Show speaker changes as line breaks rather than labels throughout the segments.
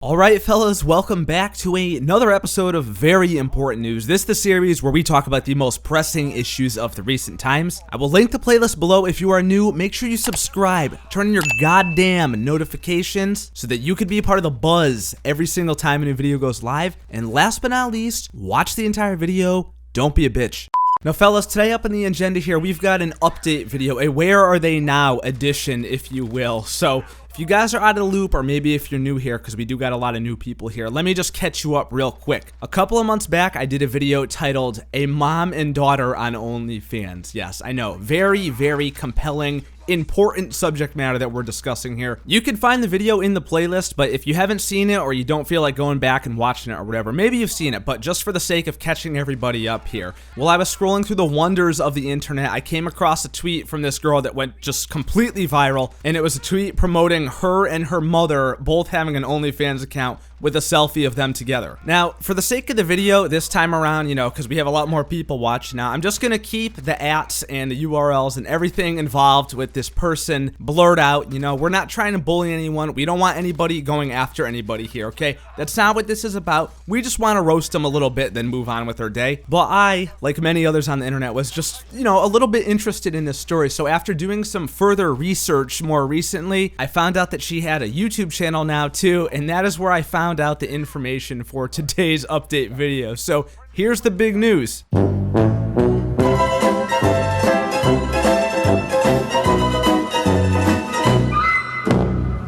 Alright fellas, welcome back to another episode of Very Important News. This is the series where we talk about the most pressing issues of the recent times. I will link the playlist below. If you are new, make sure you subscribe, turn on your goddamn notifications so that you could be a part of the buzz every single time a new video goes live. And last but not least, watch the entire video, don't be a bitch. Now fellas, today up in the agenda here, we've got an update video, a where are they now edition, if you will. So if you guys are out of the loop, or maybe if you're new here, because we do got a lot of new people here, let me just catch you up real quick. A couple of months back, I did a video titled, A Mom and Daughter on OnlyFans. Yes, I know, very, very compelling, important subject matter that we're discussing here. You can find the video in the playlist, but if you haven't seen it or you don't feel like going back and watching it or whatever, maybe you've seen it, but just for the sake of catching everybody up here. While I was scrolling through the wonders of the internet, I came across a tweet from this girl that went just completely viral, and it was a tweet promoting her and her mother both having an OnlyFans account with a selfie of them together. Now, for the sake of the video this time around, you know, because we have a lot more people watching now, I'm just gonna keep the ats and the URLs and everything involved with this person blurred out. You know, we're not trying to bully anyone. We don't want anybody going after anybody here, okay? That's not what this is about. We just want to roast them a little bit, then move on with our day. But I, like many others on the internet, was just, you know, a little bit interested in this story. So after doing some further research more recently, I found out that she had a YouTube channel now too, and that is where I found out the information for today's update video. So here's the big news.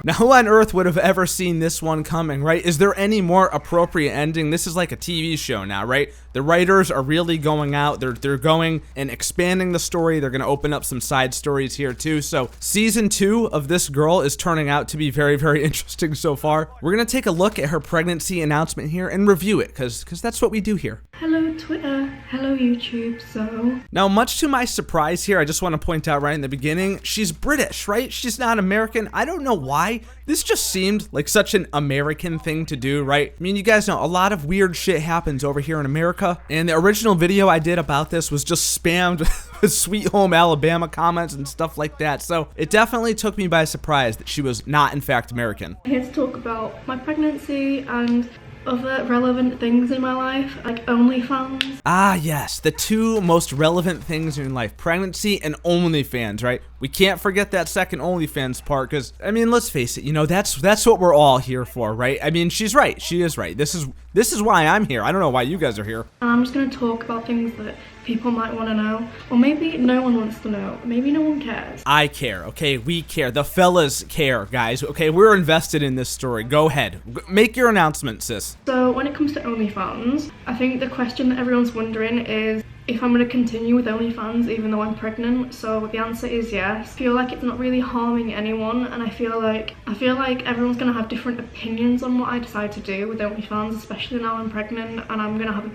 Now, who on earth would have ever seen this one coming, right? Is there any more appropriate ending? This is like a TV show now, right? The writers are really going out. They're going and expanding the story. They're going to open up some side stories here too. So season 2 of this girl is turning out to be very, very interesting so far. We're going to take a look at her pregnancy announcement here and review it because that's what we do here.
Hello Twitter, hello YouTube. So
now, much to my surprise here, I just want to point out right in the beginning, she's British, right? She's not American. I don't know why. This just seemed like such an American thing to do, right? I mean, you guys know a lot of weird shit happens over here in America, and the original video I did about this was just spammed with Sweet Home Alabama comments and stuff like that. So it definitely took me by surprise that she was not in fact American.
I'm here to talk about my pregnancy and other relevant things in my life, like OnlyFans.
Ah, yes, the two most relevant things in life, pregnancy and OnlyFans, right? We can't forget that second OnlyFans part because, I mean, let's face it, you know, that's what we're all here for, right? I mean, she's right. She is right. This is why I'm here. I don't know why you guys are here.
And I'm just going to talk about things that people might want to know, or maybe no one wants to know. Maybe no one cares.
I care, okay? We care. The fellas care, guys, okay? We're invested in this story. Go ahead. Make your announcement, sis.
So when it comes to OnlyFans, I think the question that everyone's wondering is if I'm going to continue with OnlyFans even though I'm pregnant. So the answer is yes. I feel like it's not really harming anyone, and I feel like everyone's going to have different opinions on what I decide to do with OnlyFans, especially now I'm pregnant and I'm going to have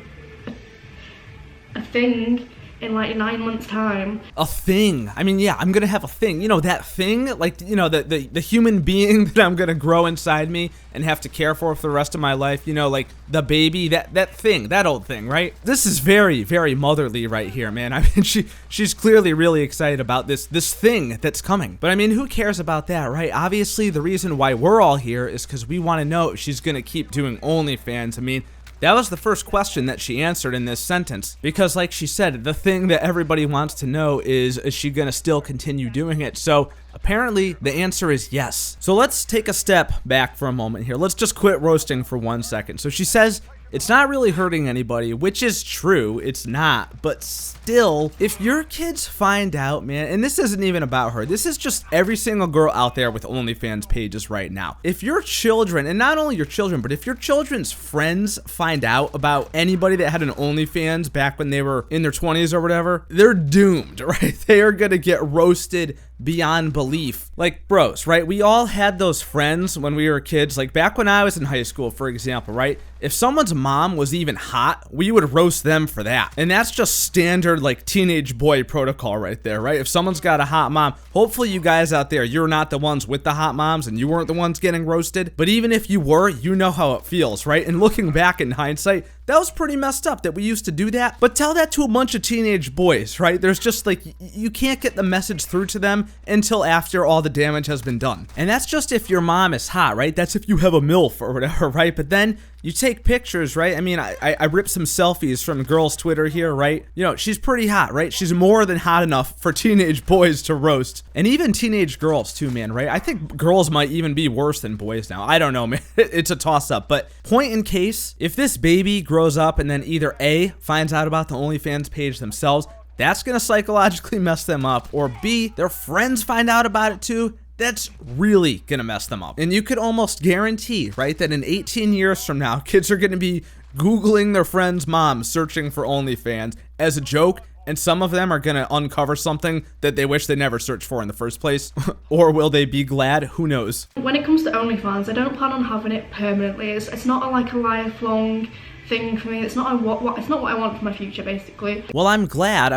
a thing in like 9 months time.
A thing? I mean, yeah, I'm gonna have a thing. You know, that thing, like, you know, the human being that I'm gonna grow inside me and have to care for the rest of my life. You know, like the baby, that thing, that old thing, right? This is very, very motherly right here, man. I mean, she's clearly really excited about this thing that's coming. But I mean, who cares about that, right? Obviously, the reason why we're all here is because we want to know if she's gonna keep doing OnlyFans. I mean, that was the first question that she answered in this sentence, because like she said, the thing that everybody wants to know is she gonna still continue doing it? So apparently the answer is yes. So let's take a step back for a moment here. Let's just quit roasting for 1 second. So she says it's not really hurting anybody, which is true, it's not, but still, if your kids find out, man, and this isn't even about her, this is just every single girl out there with OnlyFans pages right now. If your children, and not only your children, but if your children's friends find out about anybody that had an OnlyFans back when they were in their 20s or whatever, they're doomed, right? They are gonna get roasted beyond belief. Like, bros, right? We all had those friends when we were kids, like back when I was in high school, for example, right? If someone's mom was even hot, we would roast them for that. And that's just standard like teenage boy protocol right there, right? If someone's got a hot mom, hopefully you guys out there, you're not the ones with the hot moms and you weren't the ones getting roasted. But even if you were, you know how it feels, right? And looking back in hindsight, that was pretty messed up that we used to do that. But tell that to a bunch of teenage boys, right? There's just like, you can't get the message through to them until after all the damage has been done. And that's just if your mom is hot, right? That's if you have a MILF or whatever, right? But then you take pictures, right? I mean, I ripped some selfies from girls' Twitter here, right? You know, she's pretty hot, right? She's more than hot enough for teenage boys to roast. And even teenage girls too, man, right? I think girls might even be worse than boys now. I don't know, man. It's a toss-up. But point in case, if this baby grows up and then either A, finds out about the OnlyFans page themselves, that's gonna psychologically mess them up, or B, their friends find out about it too, that's really gonna mess them up. And you could almost guarantee, right, that in 18 years from now, kids are gonna be Googling their friends' moms searching for OnlyFans as a joke, and some of them are gonna uncover something that they wish they never searched for in the first place. Or will they be glad? Who knows? When
it comes to OnlyFans, I don't plan on having it permanently. It's not like a lifelong thing for me. It's not it's not what I want for my future, basically.
Well, I'm glad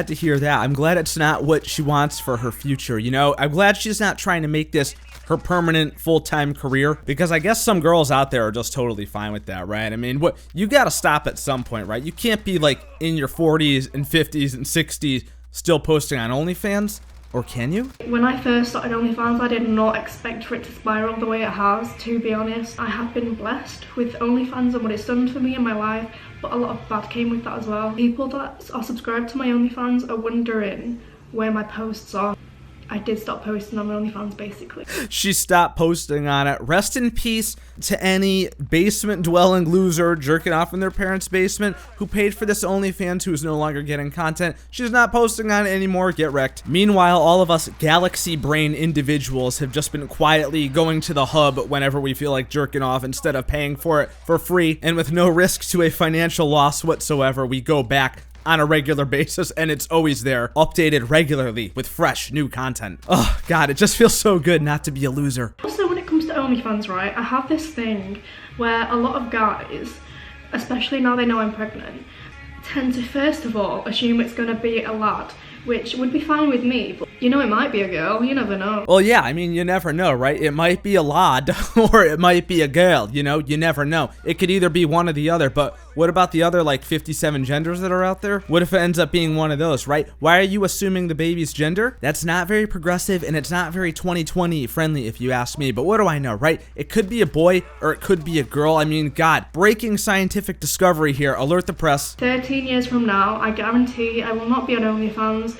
to hear that. I'm glad it's not what she wants for her future, you know? I'm glad she's not trying to make this her permanent full-time career, because I guess some girls out there are just totally fine with that, right? I mean, what you got to stop at some point, right? You can't be like in your 40s and 50s and 60s still posting on OnlyFans. Or can you?
When I first started OnlyFans, I did not expect for it to spiral the way it has, to be honest. I have been blessed with OnlyFans and what it's done for me in my life, but a lot of bad came with that as well. People that are subscribed to my OnlyFans are wondering where my posts are. I did stop posting on my OnlyFans, basically.
She stopped posting on it. Rest in peace to any basement-dwelling loser jerking off in their parents' basement who paid for this OnlyFans, who is no longer getting content. She's not posting on it anymore. Get wrecked. Meanwhile, all of us galaxy brain individuals have just been quietly going to the hub whenever we feel like jerking off instead of paying for it for free, and with no risk to a financial loss whatsoever, we go back on a regular basis, and it's always there, updated regularly with fresh new content. Oh god, it just feels so good not to be a loser.
Also, when it comes to OnlyFans, right, I have this thing where a lot of guys, especially now they know I'm pregnant, tend to first of all assume it's gonna be a lad, which would be fine with me, but you know, it might be a girl, you never know.
Well, yeah, I mean, you never know, right? It might be a lad or it might be a girl, you know, you never know. It could either be one or the other, but what about the other like 57 genders that are out there? What if it ends up being one of those, right? Why are you assuming the baby's gender? That's not very progressive, and it's not very 2020 friendly if you ask me, but what do I know, right? It could be a boy or it could be a girl. I mean, god, breaking scientific discovery here. Alert the press.
13 years from now, I guarantee I will not be on OnlyFans.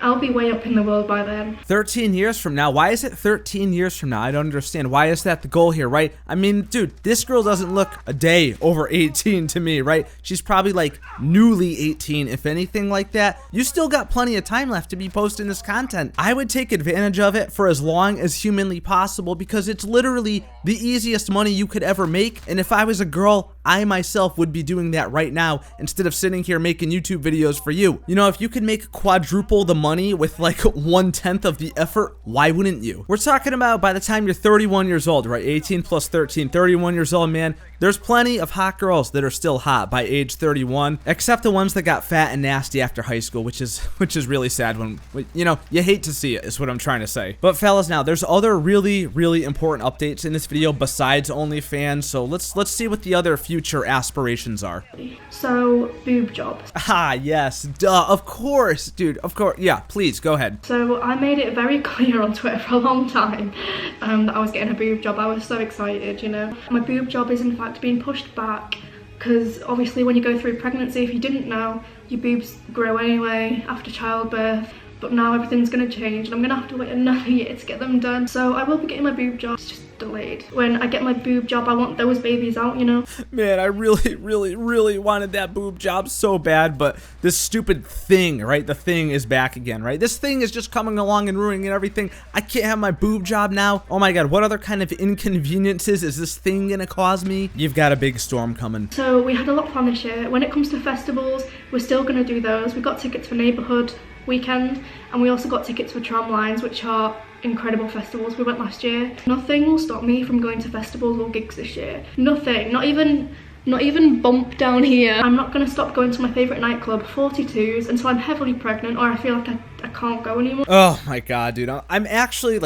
I'll be way up in the world by then.
13 years from now? Why is it 13 years from now? I don't understand. Why is that the goal here, right? I mean, dude, this girl doesn't look a day over 18 to me, right? She's probably like newly 18, if anything like that. You still got plenty of time left to be posting this content. I would take advantage of it for as long as humanly possible, because it's literally the easiest money you could ever make. And if I was a girl, I myself would be doing that right now instead of sitting here making YouTube videos for you. You know, if you could make quadruple the money with like 1/10 of the effort, why wouldn't you? We're talking about by the time you're 31 years old, right? 18 plus 13, 31 years old, man. There's plenty of hot girls that are still hot by age 31, except the ones that got fat and nasty after high school, which is really sad when, you know, you hate to see it, is what I'm trying to say. But fellas, now there's other really important updates in this video besides OnlyFans, so let's see what the other future aspirations are.
So, boob jobs.
Ah, yes, duh, of course, dude, of course, yeah, please, go ahead.
So, I made it very clear on Twitter for a long time that I was getting a boob job. I was so excited, you know. My boob job is in fact being pushed back because obviously when you go through pregnancy, if you didn't know, your boobs grow anyway after childbirth. But now everything's going to change and I'm going to have to wait another year to get them done. So I will be getting my boob job, it's just delayed. When I get my boob job, I want those babies out, you know?
Man, I really wanted that boob job so bad, but this stupid thing, right? The thing is back again, right? This thing is just coming along and ruining everything. I can't have my boob job now. Oh my god, what other kind of inconveniences is this thing going to cause me? You've got a big storm coming.
So we had a lot planned this year. When it comes to festivals, we're still going to do those. We got tickets for Neighbourhood weekend, and we also got tickets for Tramlines, which are incredible festivals. We went last year. Nothing will stop me from going to festivals or gigs this year. Nothing, not even bump down here. I'm not gonna stop going to my favourite nightclub, 42s, until I'm heavily pregnant or I feel like I can't go anymore.
Oh my god, dude. I'm actually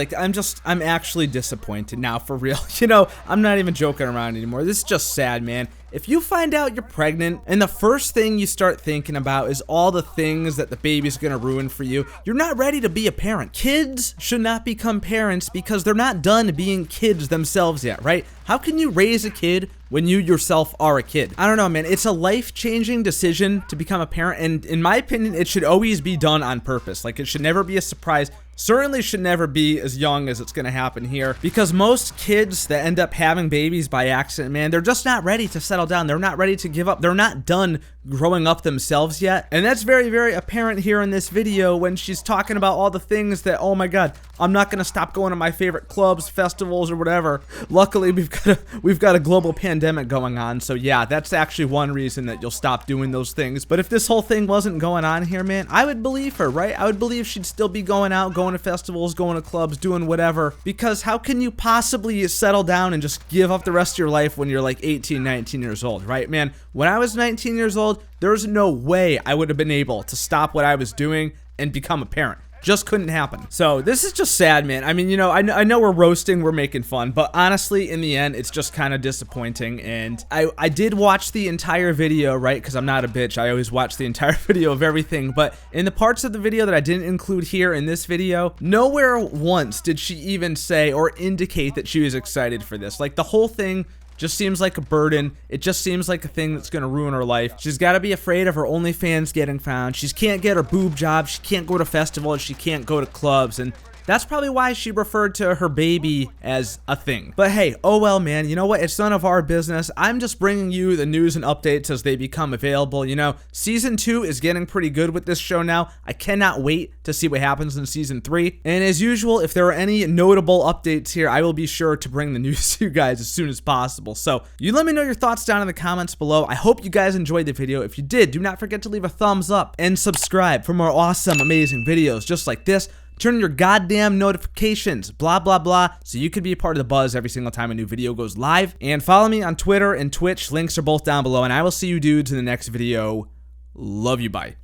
I'm actually disappointed now, for real. You know, I'm not even joking around anymore. This is just sad, man. If you find out you're pregnant and the first thing you start thinking about is all the things that the baby's gonna ruin for you, you're not ready to be a parent. Kids should not become parents because they're not done being kids themselves yet, right? How can you raise a kid when you yourself are a kid? I don't know, man. It's a life-changing decision to become a parent, and in my opinion, it should always be done on purpose. Like, it should never be a surprise. Certainly should never be as young as it's gonna happen here, because most kids that end up having babies by accident, man, they're just not ready to settle down. They're not ready to give up. They're not done growing up themselves yet. And that's very, very apparent here in this video when she's talking about all the things that, oh my god, I'm not gonna stop going to my favorite clubs, festivals, or whatever. Luckily, we've got a global pandemic going on, so yeah, that's actually one reason that you'll stop doing those things. But if this whole thing wasn't going on here, man, I would believe her, right? I would believe she'd still be going out, going to festivals, going to clubs, doing whatever, because how can you possibly settle down and just give up the rest of your life when you're like 18, 19 years old, right, man? When I was 19 years old, there's no way I would have been able to stop what I was doing and become a parent. Just couldn't happen. So this is just sad, man. I mean, you know, I know we're roasting, we're making fun, but honestly, in the end, it's just kind of disappointing. And I did watch the entire video, right? Because I'm not a bitch. I always watch the entire video of everything. But in the parts of the video that I didn't include here in this video, nowhere once did she even say or indicate that she was excited for this. Like, the whole thing just seems like a burden. It just seems like a thing that's gonna ruin her life. She's gotta be afraid of her OnlyFans getting found. She can't get her boob job. She can't go to festivals. She can't go to clubs. And that's probably why she referred to her baby as a thing. But hey, oh well, man, you know what? It's none of our business. I'm just bringing you the news and updates as they become available. You know, season 2 is getting pretty good with this show now. I cannot wait to see what happens in season 3. And as usual, if there are any notable updates here, I will be sure to bring the news to you guys as soon as possible. So you let me know your thoughts down in the comments below. I hope you guys enjoyed the video. If you did, do not forget to leave a thumbs up and subscribe for more awesome, amazing videos just like this. Turn your goddamn notifications, blah, blah, blah, so you can be a part of the buzz every single time a new video goes live. And follow me on Twitter and Twitch. Links are both down below, and I will see you dudes in the next video. Love you, bye.